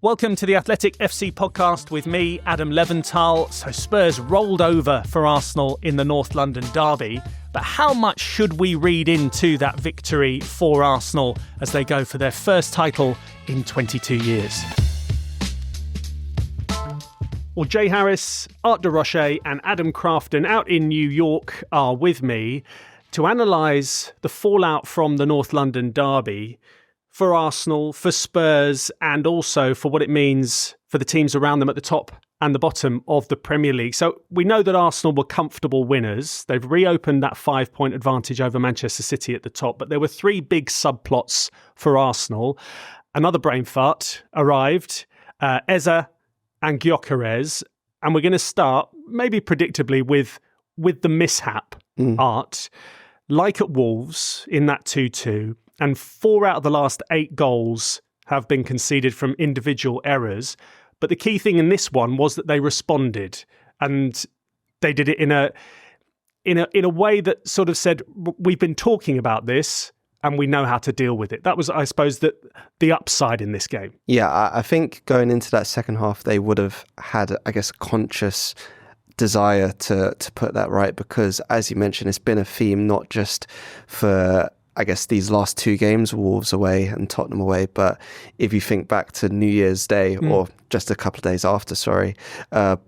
Welcome to the Athletic FC podcast with me, Adam Leventhal. So Spurs rolled over for Arsenal in the North London derby, but how much should we read into that victory for Arsenal as they go for their first title in 22 years? Well, Jay Harris, Art de Roche and Adam Crafton out in New York are with me to analyse the fallout from the North London derby for Arsenal, for Spurs, and also for what it means for the teams around them at the top and the bottom of the Premier League. So we know that Arsenal were comfortable winners. They've reopened that 5-point advantage over Manchester City at the top, but there were three big subplots for Arsenal. Another brain fart arrived, Eze and Gyokeres, and we're going to start, maybe predictably, with the mishap, Art. Like at Wolves in that 2-2, and 4 out of the last 8 goals have been conceded from individual errors. But the key thing in this one was that they responded, and they did it in a way that sort of said, we've been talking about this and we know how to deal with it. That was, I suppose, the upside in this game. Yeah, I think going into that second half, they would have had, I guess, conscious desire to put that right, because, as you mentioned, it's been a theme not just for, I guess, these last 2 games, Wolves away and Tottenham away, but if you think back to New Year's Day, or just a couple of days after,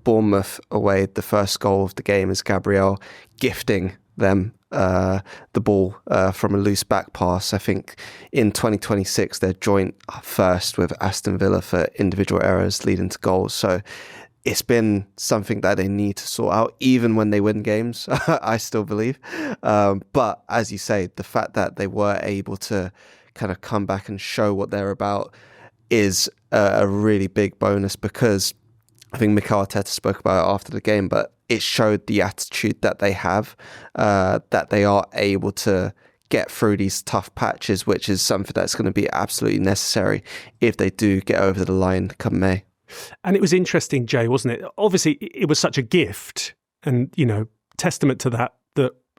Bournemouth away, the first goal of the game is Gabriel gifting them the ball from a loose back pass. I think in 2026, they're joint first with Aston Villa for individual errors leading to goals. So it's been something that they need to sort out, even when they win games, I still believe. But as you say, the fact that they were able to kind of come back and show what they're about is a really big bonus, because I think Mikel Arteta spoke about it after the game, but it showed the attitude that they have, that they are able to get through these tough patches, which is something that's going to be absolutely necessary if they do get over the line come May. And it was interesting, Jay, wasn't it? Obviously, it was such a gift, and, testament to that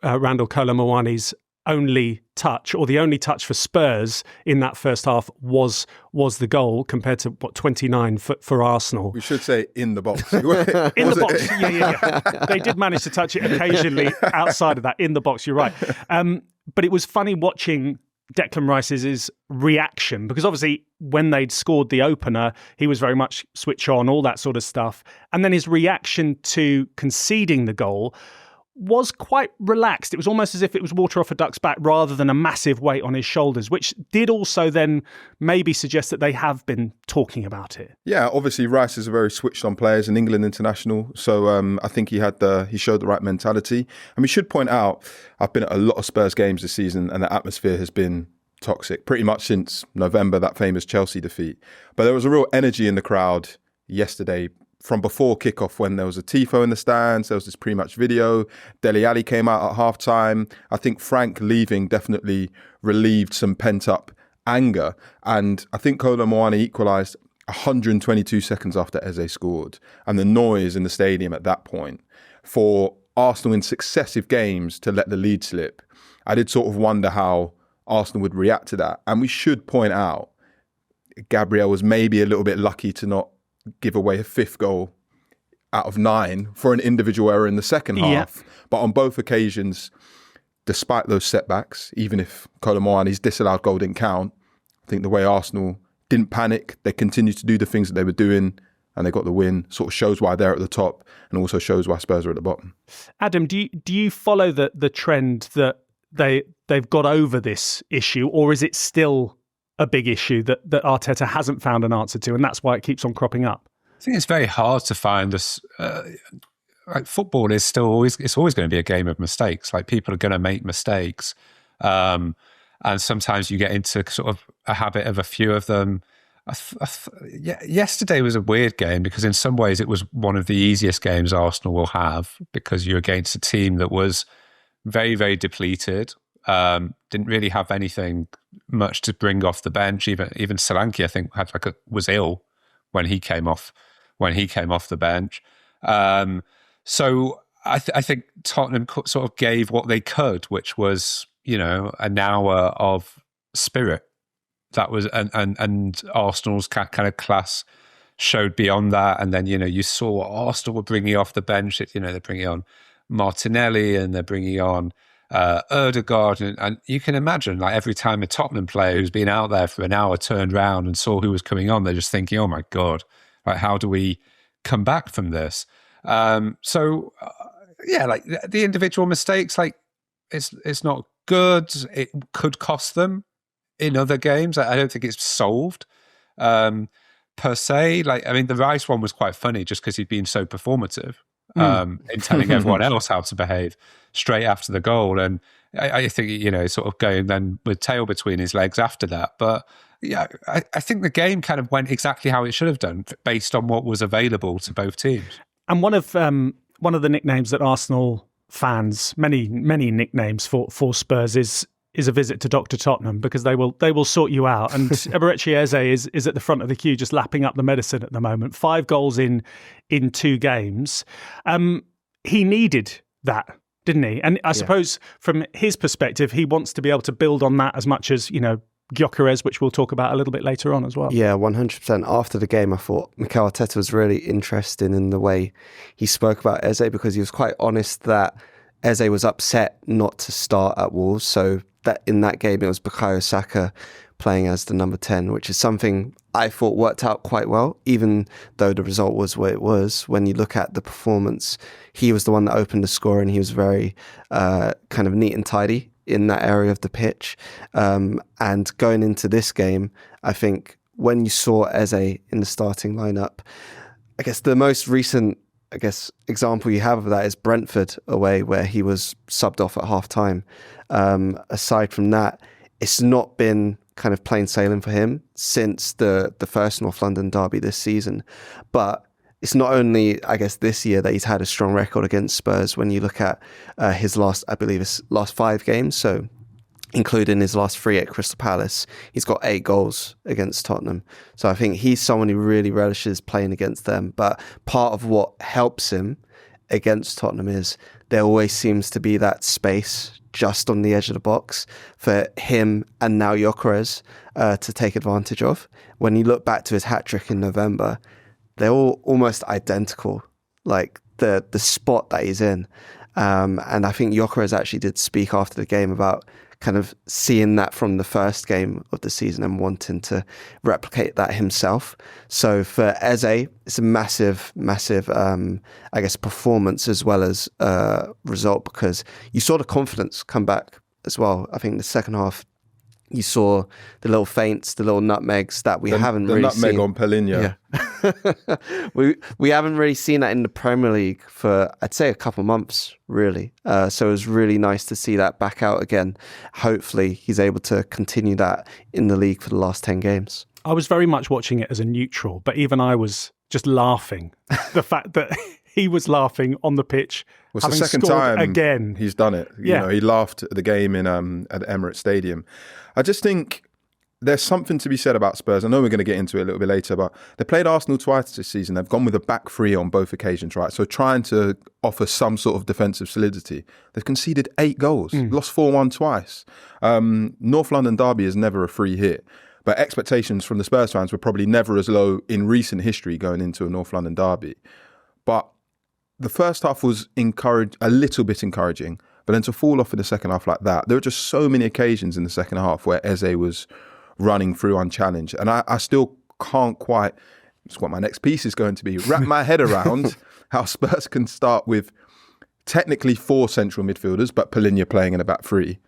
Randall Kolo Muani's only touch, or the only touch for Spurs in that first half, was the goal, compared to 29 for Arsenal. We should say in the box. In the box, yeah. They did manage to touch it occasionally outside of that, in the box, you're right. But it was funny watching Declan Rice's reaction, because obviously when they'd scored the opener, he was very much switch on, all that sort of stuff. And then his reaction to conceding the goal was quite relaxed. It was almost as if it was water off a duck's back rather than a massive weight on his shoulders, which did also then maybe suggest that they have been talking about it. Yeah, obviously Rice is a very switched on player, as an England international. So I think he showed the right mentality. And we should point out, I've been at a lot of Spurs games this season, and the atmosphere has been toxic pretty much since November, that famous Chelsea defeat. But there was a real energy in the crowd yesterday, from before kickoff, when there was a tifo in the stands. There was this pre-match video. Dele Alli came out at half-time. I think Frank leaving definitely relieved some pent-up anger. And I think Kolo Muani equalised 122 seconds after Eze scored. And the noise in the stadium at that point, for Arsenal in successive games to let the lead slip, I did sort of wonder how Arsenal would react to that. And we should point out, Gabriel was maybe a little bit lucky to not give away a 5th goal out of 9 for an individual error in the second half. Yeah. But on both occasions, despite those setbacks, even if Kolo Muani's disallowed goal didn't count, I think the way Arsenal didn't panic, they continued to do the things that they were doing, and they got the win, sort of shows why they're at the top, and also shows why Spurs are at the bottom. Adam, do you follow the trend that they've got over this issue, or is it still a big issue that Arteta hasn't found an answer to, and that's why it keeps on cropping up? I think it's very hard to find this. Football is still always going to be a game of mistakes. Like, people are going to make mistakes, and sometimes you get into sort of a habit of a few of them. Yesterday was a weird game, because in some ways it was one of the easiest games Arsenal will have, because you're against a team that was very, very depleted. Didn't really have anything much to bring off the bench. Even Solanke, I think, was ill when he came off the bench. So I think Tottenham sort of gave what they could, which was, an hour of spirit. That was and Arsenal's kind of class showed beyond that. And then, you saw what Arsenal were bringing off the bench. They're bringing on Martinelli and they're bringing on Ødegaard. And you can imagine, like, every time a Tottenham player who's been out there for an hour turned around and saw who was coming on, they're just thinking, oh my God, like, how do we come back from this? Like the individual mistakes, like, it's not good. It could cost them in other games. I don't think it's solved per se. Like, I mean, the Rice one was quite funny just because he'd been so performative in telling everyone else how to behave straight after the goal. And I think, sort of going then with tail between his legs after that. But yeah, I think the game kind of went exactly how it should have done based on what was available to both teams. And one of the nicknames that Arsenal fans, many nicknames for Spurs, is a visit to Dr. Tottenham, because they will sort you out. And Eberechi Eze is at the front of the queue, just lapping up the medicine at the moment. 5 goals in 2 games. He needed that, didn't he? And I suppose from his perspective, he wants to be able to build on that as much as, Gyokeres, which we'll talk about a little bit later on as well. Yeah, 100%. After the game, I thought Mikel Arteta was really interesting in the way he spoke about Eze, because he was quite honest that Eze was upset not to start at Wolves. So that in that game, it was Bukayo Saka playing as the number 10, which is something I thought worked out quite well, even though the result was what it was. When you look at the performance, he was the one that opened the score, and he was very kind of neat and tidy in that area of the pitch. And going into this game, I think when you saw Eze in the starting lineup, I guess the most recent example you have of that is Brentford away, where he was subbed off at half time. Aside from that, it's not been kind of plain sailing for him since the first North London derby this season. But it's not only, I guess, this year that he's had a strong record against Spurs. When you look at his last 5 games, so including his last 3 at Crystal Palace, he's got 8 goals against Tottenham. So I think he's someone who really relishes playing against them. But part of what helps him against Tottenham is there always seems to be that space just on the edge of the box for him and now Gyokeres to take advantage of. When you look back to his hat-trick in November, they're all almost identical, like the spot that he's in. And I think Gyokeres actually did speak after the game about kind of seeing that from the first game of the season and wanting to replicate that himself. So for Eze, it's a massive, I guess, performance as well as result, because you saw the confidence come back as well. I think the second half, you saw the little feints, the little nutmegs that we haven't really seen. The nutmeg on Palinha. Yeah. we haven't really seen that in the Premier League for, I'd say, a couple of months, really. So it was really nice to see that back out again. Hopefully he's able to continue that in the league for the last 10 games. I was very much watching it as a neutral, but even I was just laughing. The fact that he was laughing on the pitch. Well, it's the second time again he's done it. You know, he laughed at the game in at Emirates Stadium. I just think there's something to be said about Spurs. I know we're going to get into it a little bit later, but they played Arsenal twice this season. They've gone with a back 3 on both occasions, right? So trying to offer some sort of defensive solidity. They've conceded 8 goals, lost 4-1 twice. North London derby is never a free hit, but expectations from the Spurs fans were probably never as low in recent history going into a North London derby. But the first half was a little bit encouraging, but then to fall off in the second half like that, there were just so many occasions in the second half where Eze was running through unchallenged. And I still can't quite, it's what my next piece is going to be, wrap my head around how Spurs can start with technically 4 central midfielders, but Palinha playing in a back 3.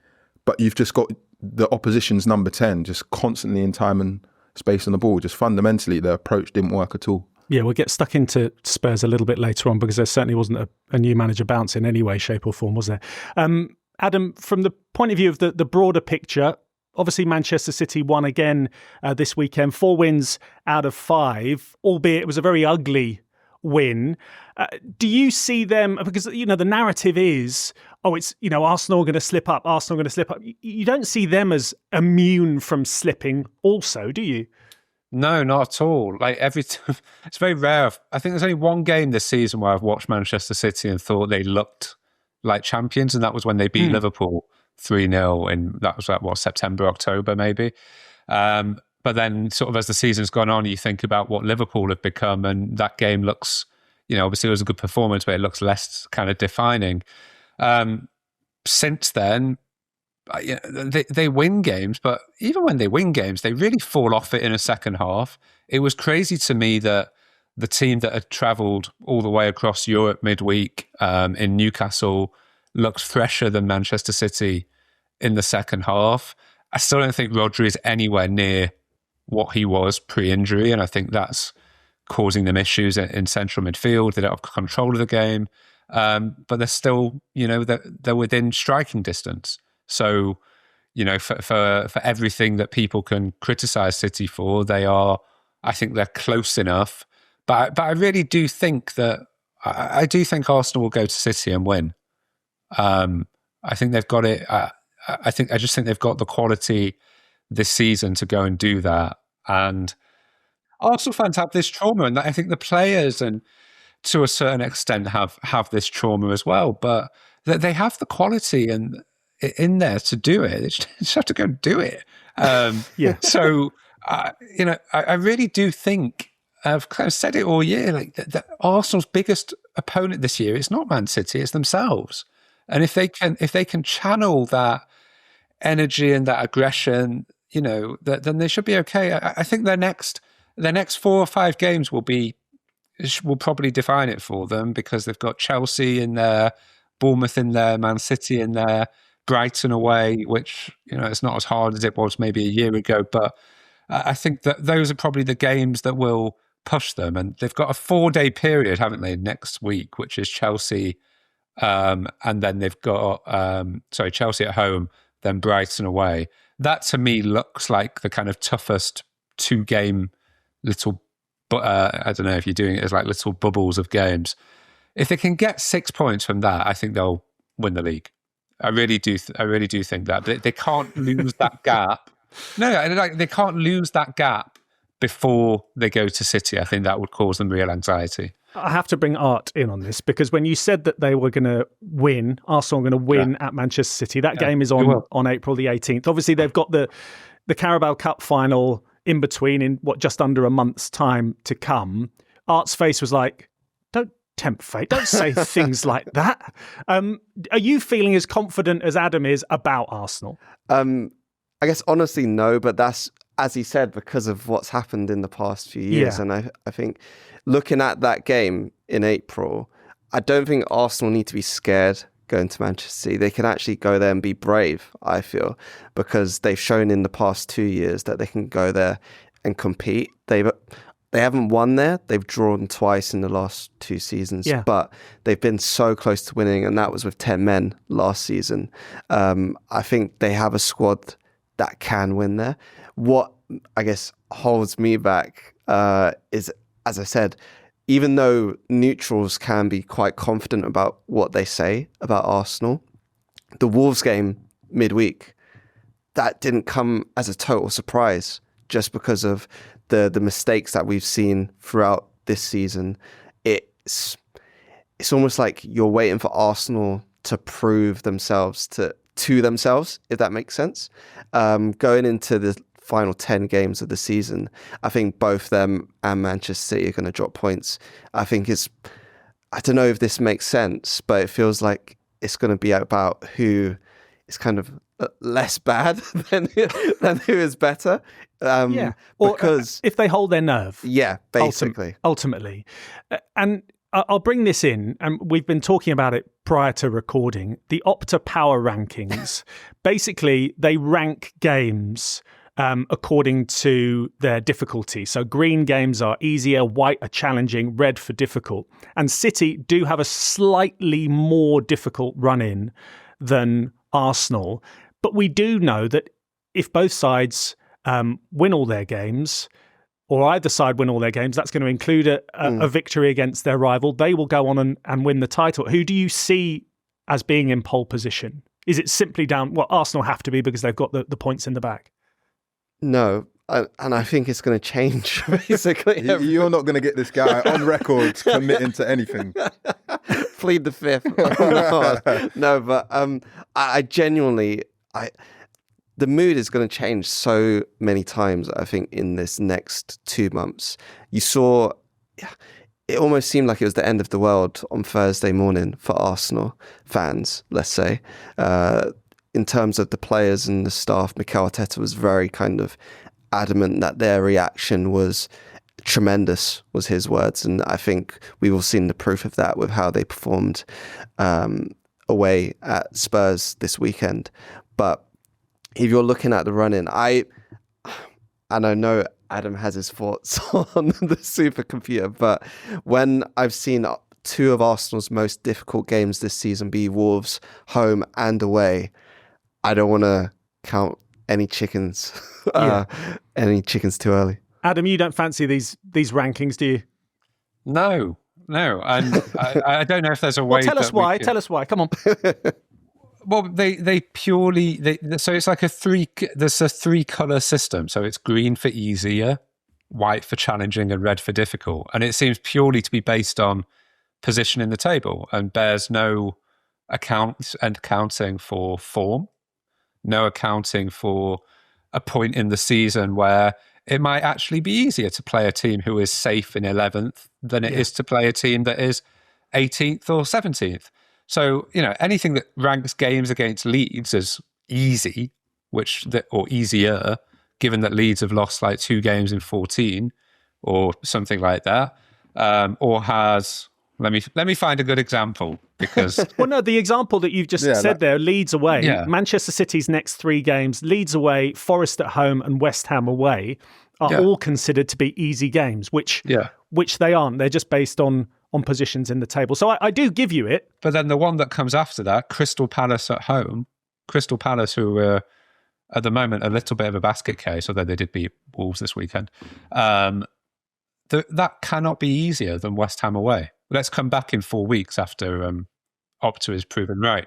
But you've just got the opposition's number 10 just constantly in time and space on the ball. Just fundamentally, their approach didn't work at all. Yeah, we'll get stuck into Spurs a little bit later on, because there certainly wasn't a new manager bounce in any way, shape or form, was there? Adam, from the point of view of the broader picture, obviously Manchester City won again this weekend, 4 wins out of 5, albeit it was a very ugly win. Do you see them, because, the narrative is, Arsenal are going to slip up, Arsenal are going to slip up. You don't see them as immune from slipping also, do you? No, not at all. Like it's very rare. I think there's only one game this season where I've watched Manchester City and thought they looked like champions, and that was when they beat Liverpool 3-0 in, that was like, September, October maybe. But But then sort of as the season's gone on, you think about what Liverpool have become, and that game looks, obviously it was a good performance, but it looks less kind of defining. Since then, they win games, but even when they win games, they really fall off it in a second half. It was crazy to me that the team that had travelled all the way across Europe midweek in Newcastle looked fresher than Manchester City in the second half. I still don't think Rodri is anywhere near what he was pre-injury, and I think that's causing them issues in central midfield. They don't have control of the game, but they're still, they're within striking distance. So, for everything that people can criticise City for, I think they're close enough. But I really do think that I do think Arsenal will go to City and win. I think they've got it. I just think they've got the quality this season to go and do that. And Arsenal fans have this trauma, and I think the players, and to a certain extent, have this trauma as well. But they have the quality and in there to do it. They just have to go and do it. So I really do think, I've kind of said it all year, like that Arsenal's biggest opponent this year is not Man City, it's themselves. And if they can channel that energy and that aggression, then they should be okay. I think their next 4 or 5 games will probably define it for them, because they've got Chelsea in there, Bournemouth in there, Man City in there, Brighton away, which it's not as hard as it was maybe a year ago. But I think that those are probably the games that will push them. And they've got a 4-day period, haven't they, next week, which is Chelsea, and then they've got Chelsea at home, then Brighton away. That to me looks like the kind of toughest 2-game little, I don't know if you're doing it as like little bubbles of games. If they can get 6 points from that, I think they'll win the league. I really do think that they can't lose that gap. No, they can't lose that gap before they go to City. I think that would cause them real anxiety. I have to bring Art in on this, because when you said that they were going to win, Arsenal are going to win at Manchester City, that game is on April the 18th. Obviously, they've got the Carabao Cup final in between, in just under a month's time to come. Art's face was like, don't tempt fate. Don't say things like that. Are you feeling as confident as Adam is about Arsenal? I guess honestly, no, but that's, as he said, because of what's happened in the past few years. Yeah. And I think looking at that game in April, I don't think Arsenal need to be scared going to Manchester City. They can actually go there and be brave, I feel, because they've shown in the past 2 years that they can go there and compete. They haven't won there. They've drawn twice in the last 2 seasons, but they've been so close to winning, and that was with 10 men last season. I think they have a squad that can win there. What I guess holds me back is, as I said, even though neutrals can be quite confident about what they say about Arsenal, the Wolves game midweek, that didn't come as a total surprise, just because of the mistakes that we've seen throughout this season. It's almost like you're waiting for Arsenal to prove themselves to themselves, if that makes sense. Going into the final 10 games of the season, I think both them and Manchester City are going to drop points. I think I don't know if this makes sense, but it feels like it's going to be about who is kind of less bad than who is better. Because if they hold their nerve. Yeah, basically. Ultimately. And I'll bring this in, and we've been talking about it prior to recording. The Opta Power Rankings, basically, they rank games according to their difficulty. So green games are easier, white are challenging, red for difficult. And City do have a slightly more difficult run-in than Arsenal. But we do know that if both sides win all their games, or either side win all their games, that's going to include a victory against their rival. They will go on and win the title. Who do you see as being in pole position? Is it simply down, Arsenal have to be because they've got the points in the back? No, and I think it's going to change, basically. You're not going to get this guy on record committing to anything. Plead the fifth. No, but I genuinely... the mood is going to change so many times, I think, in this next 2 months. You saw, it almost seemed like it was the end of the world on Thursday morning for Arsenal fans, let's say. In terms of the players and the staff, Mikel Arteta was very kind of adamant that their reaction was tremendous, was his words. And I think we've all seen the proof of that with how they performed away at Spurs this weekend. But if you're looking at the run-in, I know Adam has his thoughts on the supercomputer, but when I've seen two of Arsenal's most difficult games this season be Wolves home and away, I don't want to count any chickens, too early. Adam, you don't fancy these rankings, do you? No, and I don't know if there's a way. Well, tell us why. Tell us why. Come on. Well, they purely so it's like there's a 3-color system. So it's green for easier, white for challenging, and red for difficult. And it seems purely to be based on position in the table and bears no accounting for form, no accounting for a point in the season where it might actually be easier to play a team who is safe in 11th than it is to play a team that is 18th or 17th. So, anything that ranks games against Leeds as easy, or easier, given that Leeds have lost like 2 games in 14 or something like that, or has, let me find a good example because... Well, no, the example that you've just said there, Leeds away, Manchester City's next 3 games, Leeds away, Forest at home and West Ham away are all considered to be easy games, which they aren't. They're just based on positions in the table. So I do give you it. But then the one that comes after that, Crystal Palace at home, Crystal Palace, who are at the moment a little bit of a basket case, although they did beat Wolves this weekend, that cannot be easier than West Ham away. Let's come back in 4 weeks after Opta is proven right,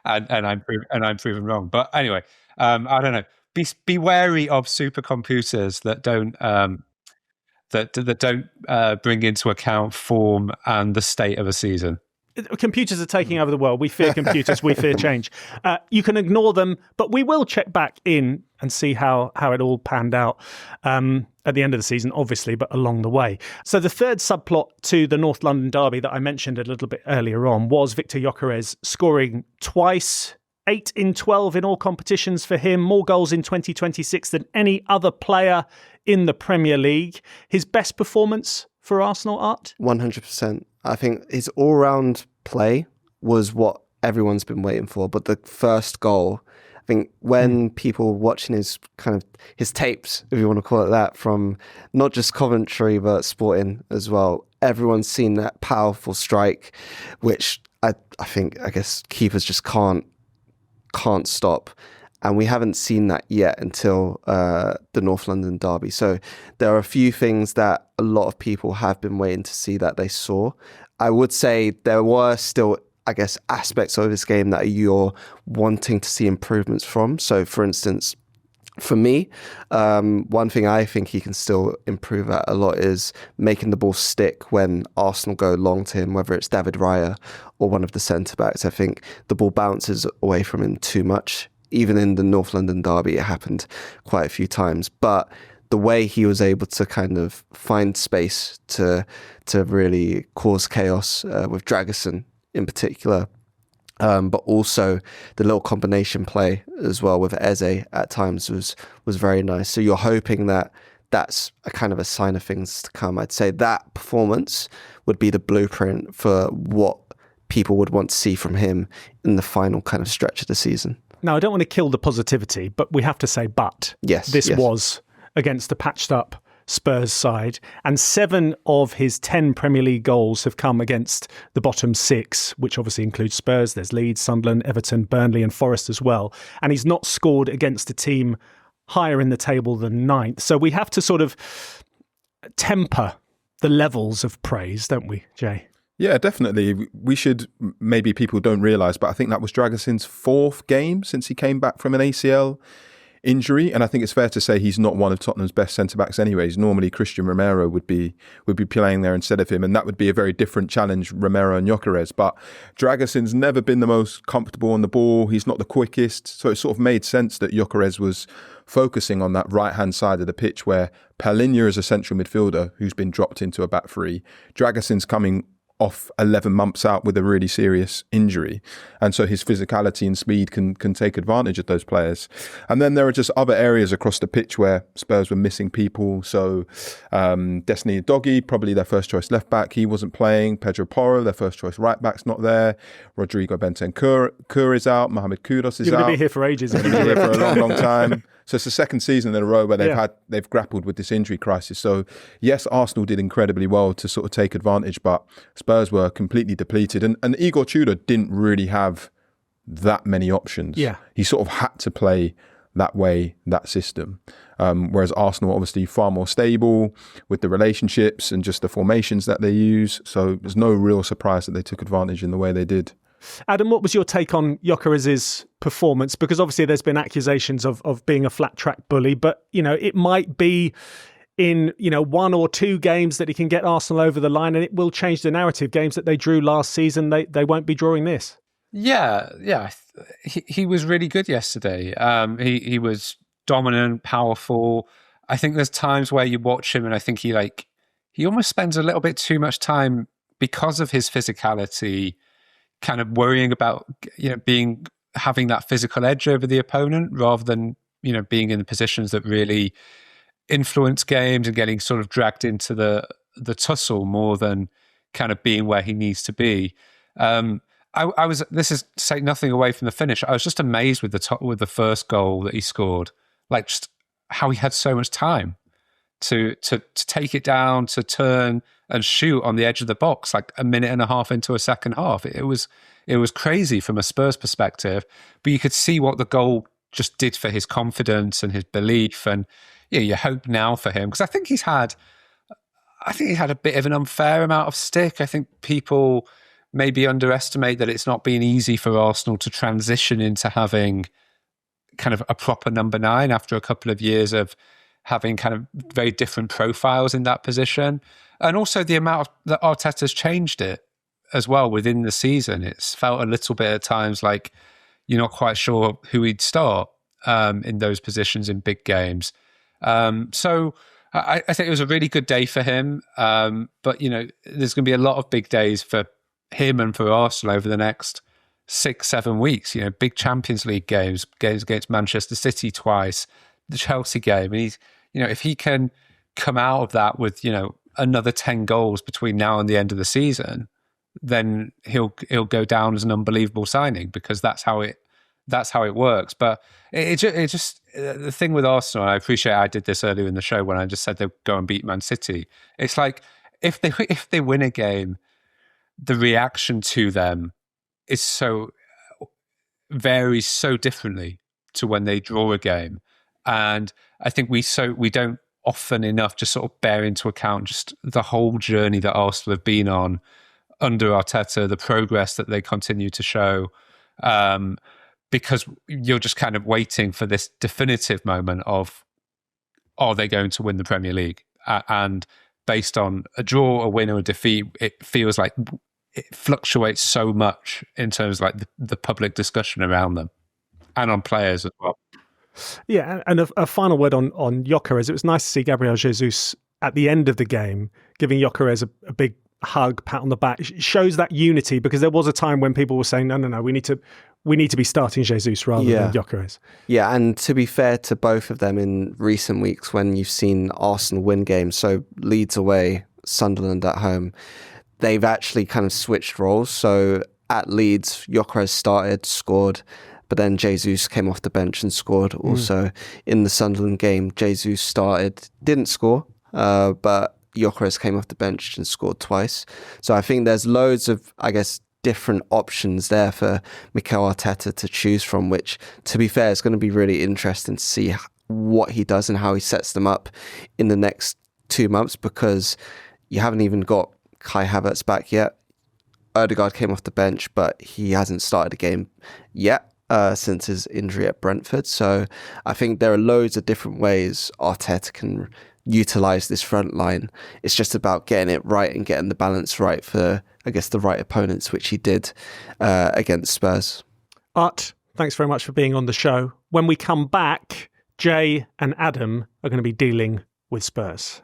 and I'm proven wrong. But anyway, I don't know. Be wary of supercomputers that don't that don't bring into account form and the state of a season. Computers are taking over the world. We fear computers. We fear change. You can ignore them, but we will check back in and see how it all panned out at the end of the season, obviously, but along the way. So the third subplot to the North London derby that I mentioned a little bit earlier on was Viktor Gyokeres scoring twice, 8 in 12 in all competitions for him, more goals in 2026 than any other player in the Premier League. His best performance for Arsenal, Art? 100%. I think his all-round play was what everyone's been waiting for. But the first goal, I think when people watching his tapes, if you want to call it that, from not just Coventry, but Sporting as well, everyone's seen that powerful strike, which I guess keepers just can't stop. And we haven't seen that yet until the North London derby. So there are a few things that a lot of people have been waiting to see that they saw. I would say there were still, I guess, aspects of this game that you're wanting to see improvements from. So, for instance, for me, one thing I think he can still improve at a lot is making the ball stick when Arsenal go long to him, whether it's David Raya or one of the centre-backs. I think the ball bounces away from him too much. Even in the North London derby, it happened quite a few times. But the way he was able to kind of find space to really cause chaos with Dragusin in particular, but also the little combination play as well with Adey at times was very nice. So you're hoping that that's a kind of a sign of things to come. I'd say that performance would be the blueprint for what people would want to see from him in the final kind of stretch of the season. Now, I don't want to kill the positivity, but we have to say, this was against a patched up Spurs side, and 7 of his 10 Premier League goals have come against the bottom 6, which obviously includes Spurs. There's Leeds, Sunderland, Everton, Burnley and Forest as well. And he's not scored against a team higher in the table than 9th. So we have to sort of temper the levels of praise, don't we, Jay? Yeah, definitely. We should, maybe people don't realise, but I think that was Dragusin's 4th game since he came back from an ACL injury, and I think it's fair to say he's not one of Tottenham's best centre-backs anyways. Normally Christian Romero would be playing there instead of him, and that would be a very different challenge, Romero and Gyokeres. But Dragassin's never been the most comfortable on the ball. He's not the quickest, so it sort of made sense that Gyokeres was focusing on that right-hand side of the pitch where Palhinha is a central midfielder who's been dropped into a back three. Dragassin's coming off 11 months out with a really serious injury, and so his physicality and speed can take advantage of those players. And then there are just other areas across the pitch where Spurs were missing people. So Destiny Doggy, probably their first choice left back, he wasn't playing. Pedro Porro, their first choice right back's not there. Rodrigo Bentancur is out. Mohamed Kudus is You're out. going to be here for ages. You're going to be here for a long time. So it's the second season in a row where they've grappled with this injury crisis. So yes, Arsenal did incredibly well to sort of take advantage, but Spurs were completely depleted. And Igor Tudor didn't really have that many options. Yeah. He sort of had to play that way, that system. Whereas Arsenal obviously far more stable with the relationships and just the formations that they use. So there's no real surprise that they took advantage in the way they did. Adam, what was your take on Gyokeres' performance? Because obviously there's been accusations of being a flat track bully, but it might be in one or two games that he can get Arsenal over the line, and it will change the narrative. Games that they drew last season, they won't be drawing this. Yeah. He was really good yesterday. He was dominant, powerful. I think there's times where you watch him and I think he almost spends a little bit too much time, because of his physicality, kind of worrying about having that physical edge over the opponent rather than being in the positions that really influence games and getting sort of dragged into the tussle more than kind of being where he needs to be. I was, this is to take nothing away from the finish, I was just amazed with the first goal that he scored, like just how he had so much time to take it down, to turn and shoot on the edge of the box, like a minute and a half into a second half. It was crazy from a Spurs perspective, but you could see what the goal just did for his confidence and his belief. And you hope now for him, because I think he had a bit of an unfair amount of stick. I think people maybe underestimate that it's not been easy for Arsenal to transition into having kind of a proper number 9 after a couple of years of having kind of very different profiles in that position. And also the amount that Arteta's changed it as well within the season. It's felt a little bit at times like you're not quite sure who he'd start in those positions in big games. So I think it was a really good day for him. But, there's going to be a lot of big days for him and for Arsenal over the next 6-7 weeks. Big Champions League games against Manchester City twice, the Chelsea game. And he's, if he can come out of that with, another 10 goals between now and the end of the season, then he'll go down as an unbelievable signing, because that's how it works. But it just the thing with Arsenal, and I appreciate I did this earlier in the show when I just said they'll go and beat Man City. It's like if they win a game, the reaction to them varies so differently to when they draw a game. And I think we don't often enough just sort of bear into account just the whole journey that Arsenal have been on under Arteta, the progress that they continue to show, because you're just kind of waiting for this definitive moment of, are they going to win the Premier League? And based on a draw, a win, or a defeat, it feels like it fluctuates so much in terms of like the public discussion around them and on players as well. Yeah, and a final word on Gyokeres. It was nice to see Gabriel Jesus at the end of the game giving Gyokeres a big hug, pat on the back. It shows that unity, because there was a time when people were saying, no, we need to be starting Jesus rather than Gyokeres. Yeah, and to be fair to both of them, in recent weeks when you've seen Arsenal win games, so Leeds away, Sunderland at home, they've actually kind of switched roles. So at Leeds, Gyokeres started, scored, but then Jesus came off the bench and scored also. In the Sunderland game, Jesus started, didn't score, but Gyokeres came off the bench and scored twice. So I think there's loads of, different options there for Mikel Arteta to choose from, which, to be fair, is going to be really interesting to see what he does and how he sets them up in the next 2 months, because you haven't even got Kai Havertz back yet. Odegaard came off the bench, but he hasn't started a game yet. since his injury at Brentford. So I think there are loads of different ways Arteta can utilise this front line. It's just about getting it right and getting the balance right for, I guess, the right opponents, which he did against Spurs. Art, thanks very much for being on the show. When we come back, Jay and Adam are going to be dealing with Spurs.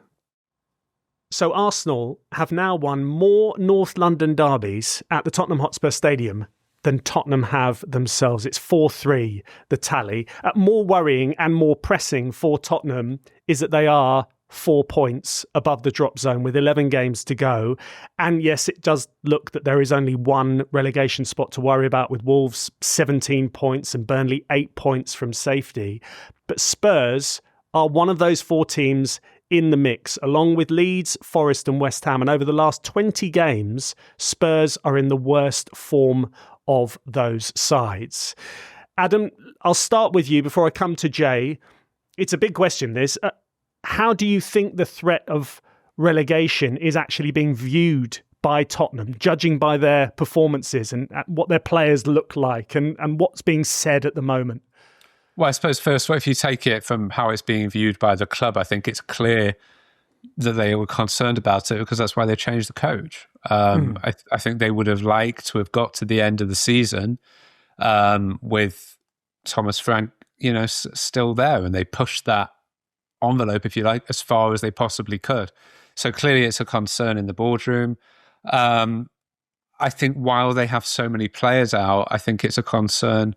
So Arsenal have now won more North London derbies at the Tottenham Hotspur Stadium than Tottenham have themselves. It's 4-3, the tally. More worrying and more pressing for Tottenham is that they are 4 points above the drop zone with 11 games to go. And yes, it does look that there is only one relegation spot to worry about, with Wolves 17 points and Burnley 8 points from safety. But Spurs are one of those 4 teams in the mix, along with Leeds, Forest and West Ham. And over the last 20 games, Spurs are in the worst form of those sides. Adam, I'll start with you before I come to Jay. It's a big question, this. How do you think the threat of relegation is actually being viewed by Tottenham, judging by their performances and what their players look like and what's being said at the moment? Well, I suppose first, if you take it from how it's being viewed by the club, I think it's clear that they were concerned about it because that's why they changed the coach. I think they would have liked to have got to the end of the season with Thomas Frank, still there, and they pushed that envelope, if you like, as far as they possibly could. So clearly it's a concern in the boardroom. I think while they have so many players out, I think it's a concern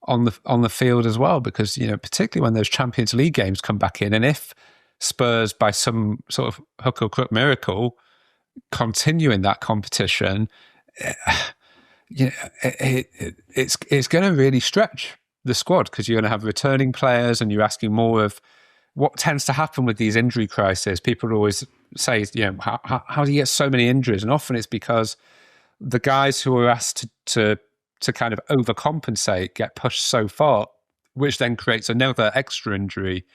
on the field as well, because, particularly when those Champions League games come back in, and if Spurs, by some sort of hook or crook miracle, continue in that competition, it's going to really stretch the squad, because you're going to have returning players and you're asking more of what tends to happen with these injury crises. People always say, how do you get so many injuries? And often it's because the guys who are asked to kind of overcompensate get pushed so far, which then creates another extra injury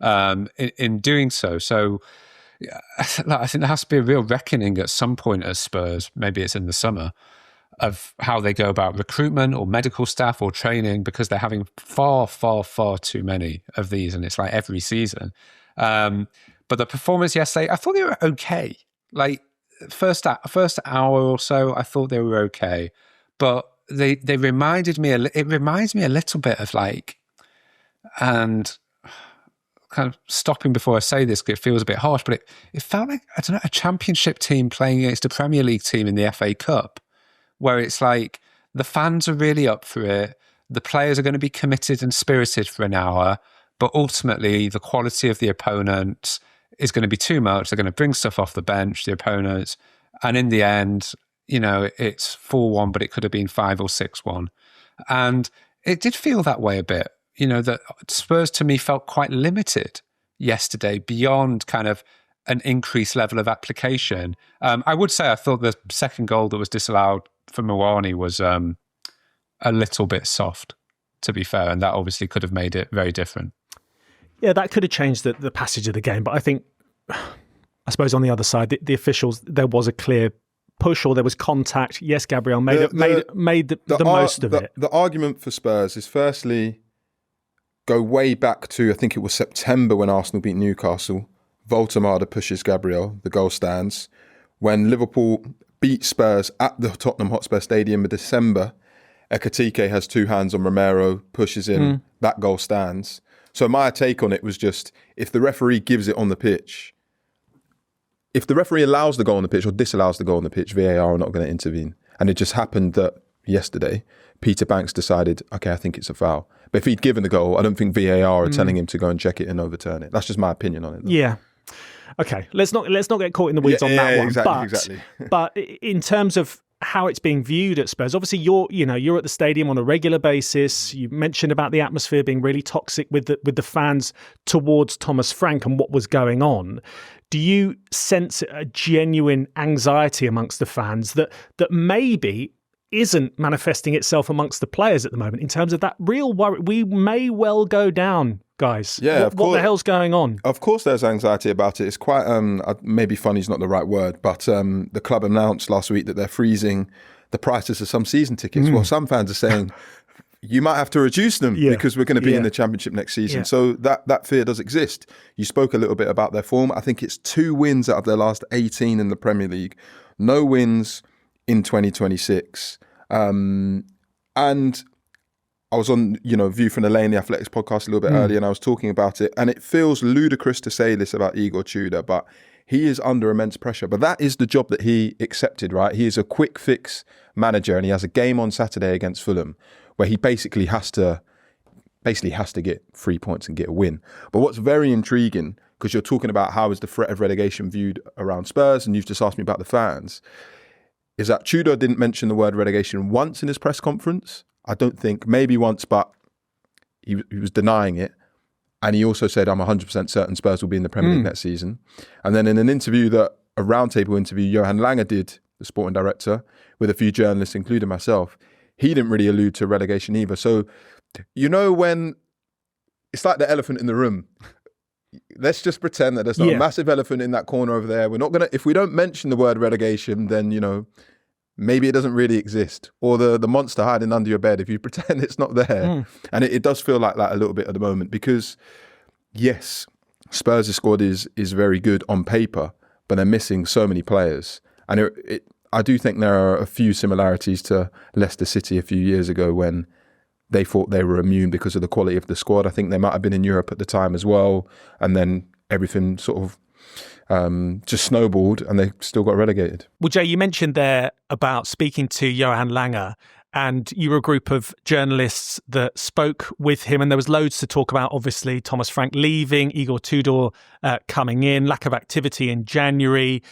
in doing so. So I think there has to be a real reckoning at some point at Spurs, maybe it's in the summer, of how they go about recruitment or medical staff or training, because they're having far, far, far too many of these, and it's like every season. But the performance yesterday, I thought they were okay. Like first hour or so, I thought they were okay, but they reminded me. It reminds me a little bit of and kind of stopping before I say this, because it feels a bit harsh, but it felt like, I don't know, a championship team playing against a Premier League team in the FA Cup, where it's like the fans are really up for it, the players are going to be committed and spirited for an hour, but ultimately the quality of the opponent is going to be too much. They're going to bring stuff off the bench, the opponents, and in the end, it's 4-1, but it could have been 5 or 6-1. And it did feel that way a bit. That Spurs to me felt quite limited yesterday beyond kind of an increased level of application. I would say I thought the second goal that was disallowed for Moorhead was a little bit soft, to be fair, and that obviously could have made it very different. Yeah, that could have changed the passage of the game, but I think, I suppose on the other side, the officials, there was a clear push or there was contact. Yes, Gabriel made the most of it. The argument for Spurs is, firstly, go way back to, I think it was September when Arsenal beat Newcastle. Voltemada pushes Gabriel, the goal stands. When Liverpool beat Spurs at the Tottenham Hotspur Stadium in December, Ekitike has two hands on Romero, pushes in, that goal stands. So my take on it was just, if the referee gives it on the pitch, if the referee allows the goal on the pitch or disallows the goal on the pitch, VAR are not going to intervene. And it just happened that yesterday, Peter Banks decided, okay, I think it's a foul. But if he'd given the goal, I don't think VAR are telling him to go and check it and overturn it. That's just my opinion on it, though. Yeah. Okay, let's not get caught in the weeds on that one. Exactly. But in terms of how it's being viewed at Spurs, obviously you're at the stadium on a regular basis. You mentioned about the atmosphere being really toxic with the fans towards Thomas Frank and what was going on. Do you sense a genuine anxiety amongst the fans that maybe isn't manifesting itself amongst the players at the moment, in terms of that real worry? We may well go down, guys. Yeah, what the hell's going on? Of course there's anxiety about it. It's quite, maybe funny is not the right word, but the club announced last week that they're freezing the prices of some season tickets. Well, some fans are saying, you might have to reduce them because we're going to be in the Championship next season. Yeah. So that fear does exist. You spoke a little bit about their form. I think it's 2 wins out of their last 18 in the Premier League. No wins in 2026. And I was on, View from the Lane, the Athletics podcast a little bit earlier, and I was talking about it. And it feels ludicrous to say this about Igor Tudor, but he is under immense pressure. But that is the job that he accepted, right? He is a quick fix manager, and he has a game on Saturday against Fulham where he basically has to get 3 points and get a win. But what's very intriguing, because you're talking about how is the threat of relegation viewed around Spurs, and you've just asked me about the fans, is that Tudor didn't mention the word relegation once in his press conference. I don't think, maybe once, but he was denying it. And he also said, I'm 100% certain Spurs will be in the Premier League next season. And then in an interview a roundtable interview Johan Lange did, the sporting director, with a few journalists, including myself, he didn't really allude to relegation either. So, when it's like the elephant in the room, let's just pretend that there's not a massive elephant in that corner over there. We're not going to, if we don't mention the word relegation, then, maybe it doesn't really exist. Or the monster hiding under your bed, if you pretend it's not there. And it does feel like that a little bit at the moment because, yes, Spurs' squad is very good on paper, but they're missing so many players. And I do think there are a few similarities to Leicester City a few years ago when they thought they were immune because of the quality of the squad. I think they might have been in Europe at the time as well. And then everything sort of just snowballed and they still got relegated. Well, Jay, you mentioned there about speaking to Johan Lange, and you were a group of journalists that spoke with him, and there was loads to talk about. Obviously, Thomas Frank leaving, Igor Tudor coming in, lack of activity in January,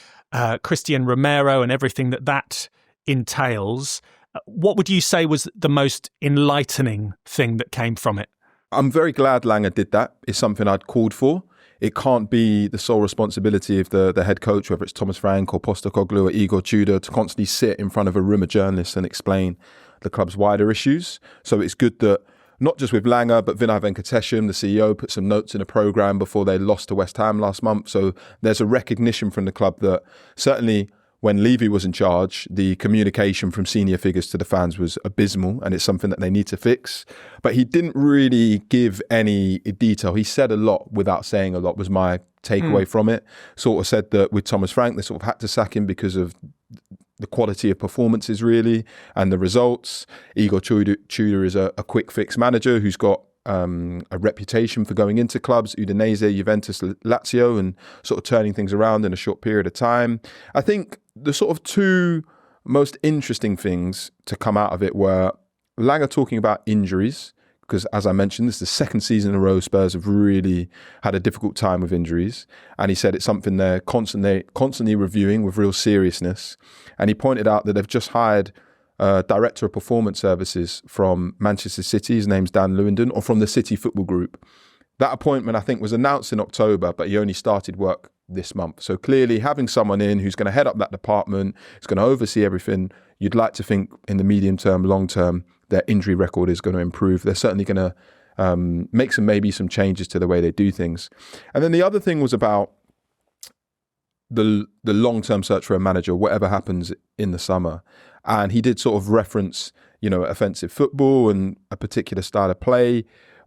Christian Romero and everything that entails. What would you say was the most enlightening thing that came from it? I'm very glad Lange did that. It's something I'd called for. It can't be the sole responsibility of the head coach, whether it's Thomas Frank or Postecoglou or Igor Tudor, to constantly sit in front of a room of journalists and explain the club's wider issues. So it's good that not just with Lange, but Vinay Venkatesham, the CEO, put some notes in a programme before they lost to West Ham last month. So there's a recognition from the club that certainly when Levy was in charge, the communication from senior figures to the fans was abysmal, and it's something that they need to fix. But he didn't really give any detail. He said a lot without saying a lot, was my takeaway from it. Sort of said that with Thomas Frank, they sort of had to sack him because of the quality of performances, really, and the results. Igor Tudor is a quick fix manager who's got a reputation for going into clubs, Udinese, Juventus, Lazio, and sort of turning things around in a short period of time. I think the sort of two most interesting things to come out of it were Lange talking about injuries, because as I mentioned, this is the second season in a row Spurs have really had a difficult time with injuries. And he said it's something they're constantly reviewing with real seriousness. And he pointed out that they've just hired Director of Performance Services from Manchester City. His name's Dan Lewington, or from the City Football Group. That appointment, I think, was announced in October, but he only started work this month. So clearly having someone in who's going to head up that department, is going to oversee everything, you'd like to think in the medium term, long term, their injury record is going to improve. They're certainly going to make some changes to the way they do things. And then the other thing was about the long-term search for a manager, whatever happens in the summer. And he did sort of reference, offensive football and a particular style of play.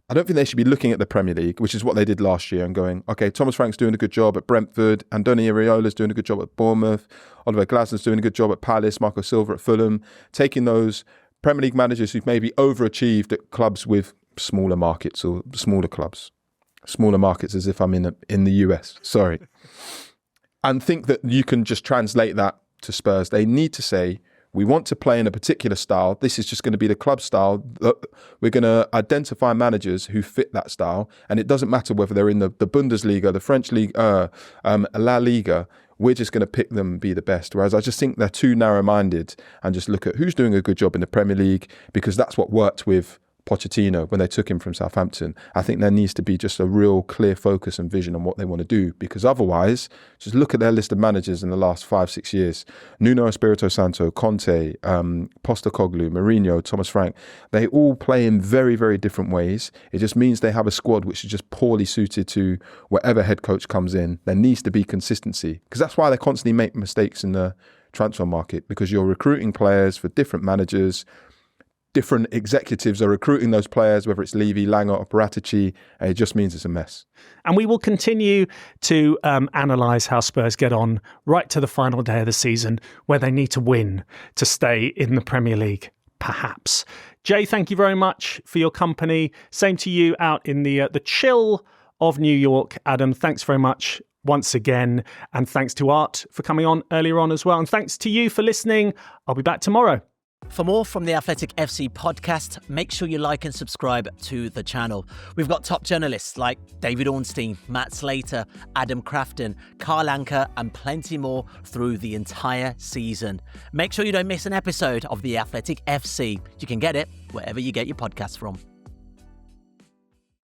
I don't think they should be looking at the Premier League, which is what they did last year, and going, okay, Thomas Frank's doing a good job at Brentford, Andoni Iraola's doing a good job at Bournemouth, Oliver Glasner's doing a good job at Palace, Marco Silva at Fulham, taking those Premier League managers who've maybe overachieved at clubs with smaller markets or smaller clubs. Smaller markets as if I'm in the US, sorry. And think that you can just translate that to Spurs. They need to say, we want to play in a particular style. This is just going to be the club style. We're going to identify managers who fit that style. And it doesn't matter whether they're in the Bundesliga, the French League, La Liga. We're just going to pick them and be the best. Whereas I just think they're too narrow-minded and just look at who's doing a good job in the Premier League, because that's what worked with Pochettino when they took him from Southampton. I think there needs to be just a real clear focus and vision on what they want to do, because otherwise, just look at their list of managers in the last 5-6 years. Nuno Espirito Santo, Conte, Postecoglou, Mourinho, Thomas Frank, they all play in very, very different ways. It just means they have a squad which is just poorly suited to whatever head coach comes in. There needs to be consistency, because that's why they constantly make mistakes in the transfer market, because you're recruiting players for different managers. different executives are recruiting those players, whether it's Levy, Lange or Paratici, it just means it's a mess. And we will continue to analyse how Spurs get on right to the final day of the season, where they need to win to stay in the Premier League, perhaps. Jay, thank you very much for your company. Same to you out in the chill of New York. Adam, thanks very much once again. And thanks to Art for coming on earlier on as well. And thanks to you for listening. I'll be back tomorrow. For more from the Athletic FC podcast, make sure you like and subscribe to the channel. We've got top journalists like David Ornstein, Matt Slater, Adam Crafton, Carl Anker, and plenty more through the entire season. Make sure you don't miss an episode of the Athletic FC. You can get it wherever you get your podcasts from.